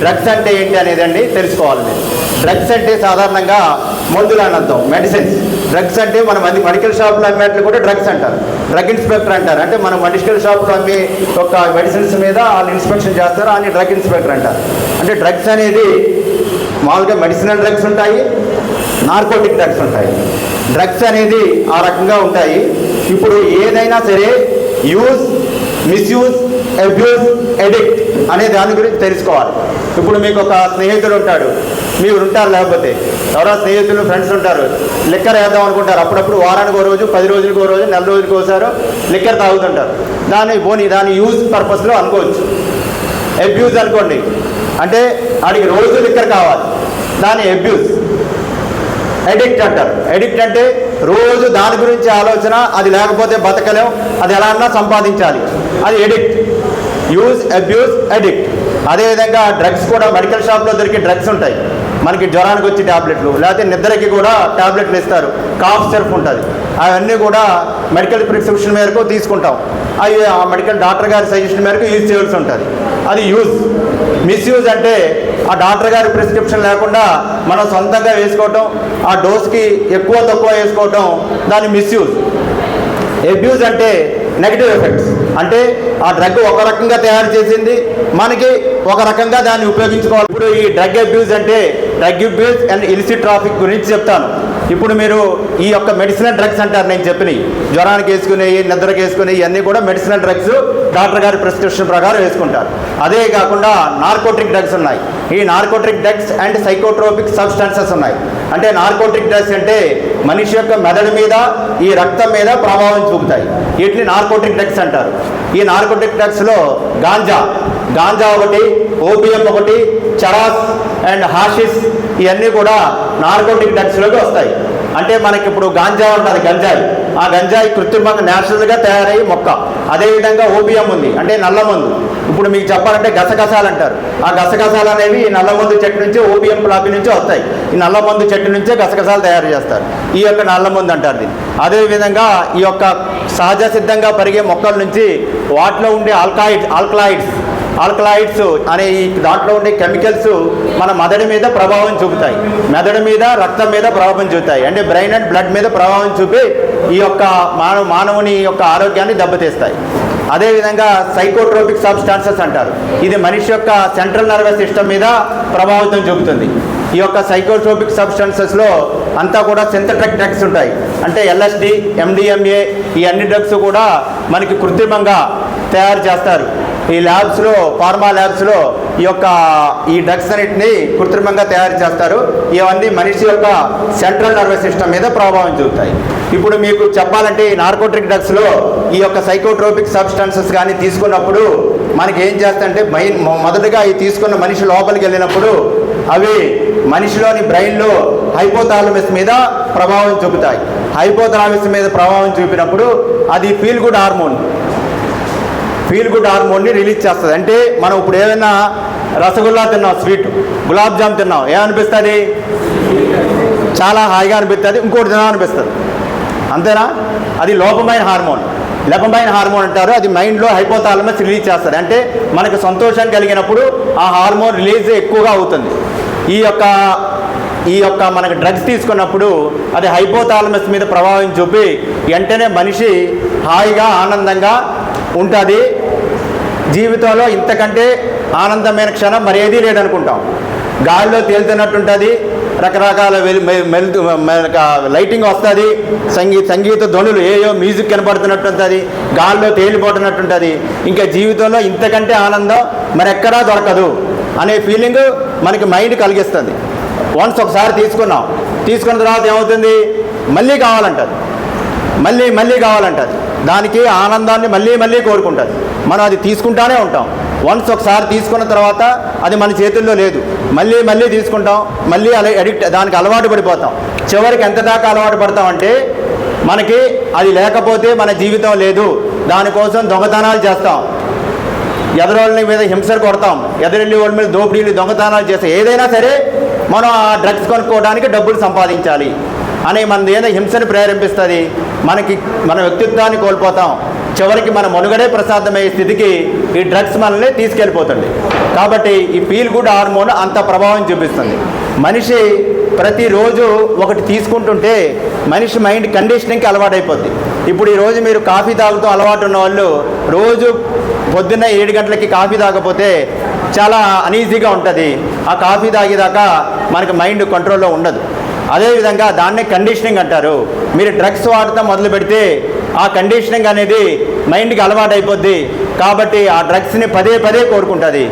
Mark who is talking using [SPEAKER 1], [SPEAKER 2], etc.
[SPEAKER 1] Drugs అంటే ఏంటి అనేదండి తెలుసుకోవాలి మీరు. డ్రగ్స్ అంటే సాధారణంగా మందులు అని అర్థం, మెడిసిన్స్. డ్రగ్స్ అంటే మన మెడికల్ షాప్లో అమ్మేట్లు కూడా డ్రగ్స్ అంటారు, డ్రగ్ ఇన్స్పెక్టర్ అంటారు. అంటే మనం మెడికల్ షాప్లో అమ్మే ఒక మెడిసిన్స్ మీద వాళ్ళు ఇన్స్పెక్షన్ చేస్తారు, అని డ్రగ్ ఇన్స్పెక్టర్ అంటారు. అంటే డ్రగ్స్ అనేది మామూలుగా మెడిసినల్ డ్రగ్స్ ఉంటాయి, నార్కోటిక్ డ్రగ్స్ ఉంటాయి. డ్రగ్స్ అనేది ఆ రకంగా ఉంటాయి. ఇప్పుడు ఏదైనా సరే యూజ్, మిస్యూజ్, అబ్యూజ్, ఎడిక్ట్ అనే దాని గురించి తెలుసుకోవాలి. ఇప్పుడు మీకు ఒక స్నేహితుడు ఉంటాడు, మీరు ఉంటారు, లేకపోతే ఎవరో స్నేహితులు ఫ్రెండ్స్ ఉంటారు, లిక్కర్ వేద్దాం అనుకుంటారు. అప్పుడప్పుడు వారానికి 1 రోజు, 10 రోజులకు 1 రోజు, 4 రోజులకు ఒకసారి లిక్కర్ తాగుతుంటారు. దాని యూజ్ పర్పస్లో అనుకోవచ్చు. అబ్యూజ్ అనుకోండి, అంటే వాడికి రోజు లిక్కర్ కావాలి, దాని అబ్యూజ్. ఎడిక్ట్ అంటారు. ఎడిక్ట్ అంటే రోజు దాని గురించి ఆలోచన, అది లేకపోతే బతకలేం, అది ఎలా అన్నా సంపాదించాలి, అది ఎడిక్ట్. Use, abuse, addict. అదేవిధంగా డ్రగ్స్ కూడా మెడికల్ షాప్లో దొరికే డ్రగ్స్ ఉంటాయి. మనకి జ్వరానికి వచ్చే ట్యాబ్లెట్లు, లేకపోతే నిద్రకి కూడా ట్యాబ్లెట్లు ఇస్తారు, కాఫ్ సిరప్ ఉంటుంది. అవన్నీ కూడా మెడికల్ ప్రిస్క్రిప్షన్ మేరకు తీసుకుంటాం. అవి ఆ మెడికల్ డాక్టర్ గారి సజెషన్ మేరకు యూజ్ చేయాల్సి ఉంటుంది, అది యూజ్. మిస్యూజ్ అంటే ఆ డాక్టర్ గారి ప్రిస్క్రిప్షన్ లేకుండా మనం సొంతంగా వేసుకోవటం, ఆ డోస్కి ఎక్కువ తక్కువ వేసుకోవటం, దాని మిస్యూజ్. అబ్యూజ్ అంటే నెగిటివ్ ఎఫెక్ట్స్, అంటే ఆ డ్రగ్ ఒక రకంగా తయారు చేసింది, మనకి ఒక రకంగా దాన్ని ఉపయోగించుకోవాలి. ఇప్పుడు ఈ డ్రగ్ అబ్యూజ్ అంటే drug abuse and illicit traffic గురించి చెప్తాను. ఇప్పుడు మీరు ఈ యొక్క మెడిసినల్ డ్రగ్స్ అంటారు, నేను చెప్పినవి జ్వరానికి వేసుకునేవి, నిద్రకి వేసుకునేవి, ఇవన్నీ కూడా మెడిసినల్ డ్రగ్స్, డాక్టర్ గారి ప్రిస్క్రిప్షన్ ప్రకారం వేసుకుంటారు. అదే కాకుండా నార్కోటిక్ డ్రగ్స్ ఉన్నాయి. ఈ narcotic drugs and psychotropic substances ఉన్నాయి. అంటే నార్కోటిక్ డ్రగ్స్ అంటే మనిషి యొక్క మెదడు మీద, ఈ రక్తం మీద ప్రభావం చూపుతాయి. వీటిని నార్కోటిక్ డ్రగ్స్ అంటారు. ఈ నార్కోటిక్ డ్రగ్స్లో గాంజా ఒకటి, ఓపియం ఒకటి, చరాస్ అండ్ హాషిస్, ఇవన్నీ కూడా నార్కోటిక్ డ్రగ్స్లోకి వస్తాయి. అంటే మనకి ఇప్పుడు గాంజా ఉంటుంది, గంజాయి. ఆ గంజాయి కృత్రిమంగా న్యాచురల్గా తయారయ్యే మొక్క. అదేవిధంగా ఓపియం ఉంది, అంటే నల్లమందు. ఇప్పుడు మీకు చెప్పాలంటే గసగసాలు అంటారు. ఆ గసగసాలు అనేవి ఈ నల్లమందు చెట్టు నుంచి, ఓపియం ప్లాపి నుంచి వస్తాయి. ఈ నల్లమందు చెట్టు నుంచే గసగసాలు తయారు చేస్తారు. ఈ యొక్క నల్లమందు అంటారు దీన్ని. అదేవిధంగా ఈ యొక్క సహజ సిద్ధంగా పెరిగే మొక్కల నుంచి వాటిలో ఉండే ఆల్కలాయిడ్స్ అనే ఈ దాంట్లో ఉండే కెమికల్స్ మన మెదడు మీద ప్రభావం చూపుతాయి, మెదడు మీద, రక్తం మీద ప్రభావం చూపుతాయి. అంటే బ్రెయిన్ అండ్ బ్లడ్ మీద ప్రభావం చూపి ఈ యొక్క మానవుని యొక్క ఆరోగ్యాన్ని దెబ్బతీస్తాయి. అదేవిధంగా సైకోట్రోపిక్ సబ్స్టాన్సెస్ అంటారు. ఇది మనిషి యొక్క సెంట్రల్ నర్వస్ సిస్టమ్ మీద ప్రభావితం చూపుతుంది. ఈ యొక్క సైకోట్రోపిక్ సబ్స్టాన్సెస్లో అంతా కూడా సింథటిక్ డ్రగ్స్ ఉంటాయి. అంటే LSD, MDMA, ఈ అన్ని డ్రగ్స్ కూడా మనకి కృత్రిమంగా తయారు చేస్తారు. ఈ ల్యాబ్స్లో, ఫార్మా ల్యాబ్స్లో ఈ డ్రగ్స్ అన్నింటినీ కృత్రిమంగా తయారు చేస్తారు. ఇవన్నీ మనిషి యొక్క సెంట్రల్ నర్వస్ సిస్టమ్ మీద ప్రభావం చూపుతాయి. ఇప్పుడు మీకు చెప్పాలంటే ఈ నార్కోటిక్ డ్రగ్స్లో ఈ యొక్క సైకోట్రోపిక్ సబ్స్టాన్సెస్ కానీ తీసుకున్నప్పుడు మనకి ఏం చేస్తాయంటే మొదటగా ఈ తీసుకున్న మనిషి లోపలికి వెళ్ళినప్పుడు అవి మనిషిలోని బ్రెయిన్లో హైపోథాలమస్ మీద ప్రభావం చూపుతాయి. హైపోథాలమస్ మీద ప్రభావం చూపినప్పుడు అది ఫీల్ గుడ్ హార్మోన్ని రిలీజ్ చేస్తుంది. అంటే మనం ఇప్పుడు ఏదైనా రసగుల్లా తిన్నాం, స్వీట్, గులాబ్ జామ్ తిన్నాం, ఏమనిపిస్తుంది? చాలా హాయిగా అనిపిస్తుంది, ఇంకోటి తినాలనిపిస్తుంది, అంతేనా? అది లోపమైన హార్మోన్ అంటారు. అది మైండ్లో హైపోథాలమస్ రిలీజ్ చేస్తుంది. అంటే మనకు సంతోషం కలిగినప్పుడు ఆ హార్మోన్ రిలీజ్ ఎక్కువగా అవుతుంది. ఈ యొక్క మనకు డ్రగ్స్ తీసుకున్నప్పుడు అది హైపోథాలమస్ మీద ప్రభావం చూపి వెంటనే మనిషి హాయిగా, ఆనందంగా ఉంటుంది. జీవితంలో ఇంతకంటే ఆనందమైన క్షణం మరేదీ లేదనుకుంటాం. గాలిలో తేలుతున్నట్టుంటుంది, రకరకాల లైటింగ్ వస్తుంది, సంగీత ధ్వనులు, మ్యూజిక్ కనపడుతున్నట్టు ఉంటుంది, గాలిలో తేలిపోతున్నట్టుంటుంది. ఇంకా జీవితంలో ఇంతకంటే ఆనందం మరెక్కడా దొరకదు అనే ఫీలింగ్ మనకి మైండ్ కలిగిస్తుంది. వన్స్ ఒకసారి తీసుకున్న తర్వాత ఏమవుతుంది? మళ్ళీ కావాలంటుంది, మళ్ళీ కావాలంటుంది. దానికి ఆనందాన్ని మళ్ళీ కోరుకుంటుంది. మనం అది తీసుకుంటానే ఉంటాం. వన్స్ ఒకసారి తీసుకున్న తర్వాత అది మన చేతుల్లో లేదు, మళ్ళీ తీసుకుంటాం, మళ్ళీ దానికి అలవాటు పడిపోతాం. చివరికి ఎంత దాకా అలవాటు పడతామంటే మనకి అది లేకపోతే మన జీవితం లేదు. దానికోసం దొంగతనాలు చేస్తాం, ఎదురోళ్ళ మీద హింసలు కొడతాం, ఎదురెళ్ళి వాళ్ళ మీద దోపిడీలు, దొంగతనాలు చేస్తాం. ఏదైనా సరే మనం ఆ డ్రగ్స్ కొనుక్కోవడానికి డబ్బులు సంపాదించాలి అని మన ఏదో హింసని ప్రేరేపిస్తుంది. మన వ్యక్తిత్వాన్ని కోల్పోతాం. చివరికి మన మనుగడే ప్రసాదమయ్యే స్థితికి ఈ డ్రగ్స్ మనల్ని తీసుకెళ్ళిపోతుంది. కాబట్టి ఈ ఫీల్ గుడ్ హార్మోన్ అంత ప్రభావం చూపిస్తుంది. మనిషి ప్రతిరోజు ఒకటి తీసుకుంటుంటే మనిషి మైండ్ కండిషనింగ్కి అలవాటైపోద్ది. ఇప్పుడు ఈరోజు మీరు కాఫీ తాగుతూ అలవాటు ఉన్న వాళ్ళు రోజు పొద్దున్న 7 గంటలకి కాఫీ తాగకపోతే చాలా అనీజీగా ఉంటుంది. ఆ కాఫీ తాగేదాకా మనకి మైండ్ కంట్రోల్లో ఉండదు. అదేవిధంగా దాన్నే కండిషనింగ్ అంటారు. మీరు డ్రగ్స్ వాడటం మొదలు పెడితే ఆ కండిషనింగ్ అనేది మైండ్కి అలవాటు అయిపోద్ది. కాబట్టి ఆ డ్రగ్స్ని పదే పదే కోరుకుంటుంది.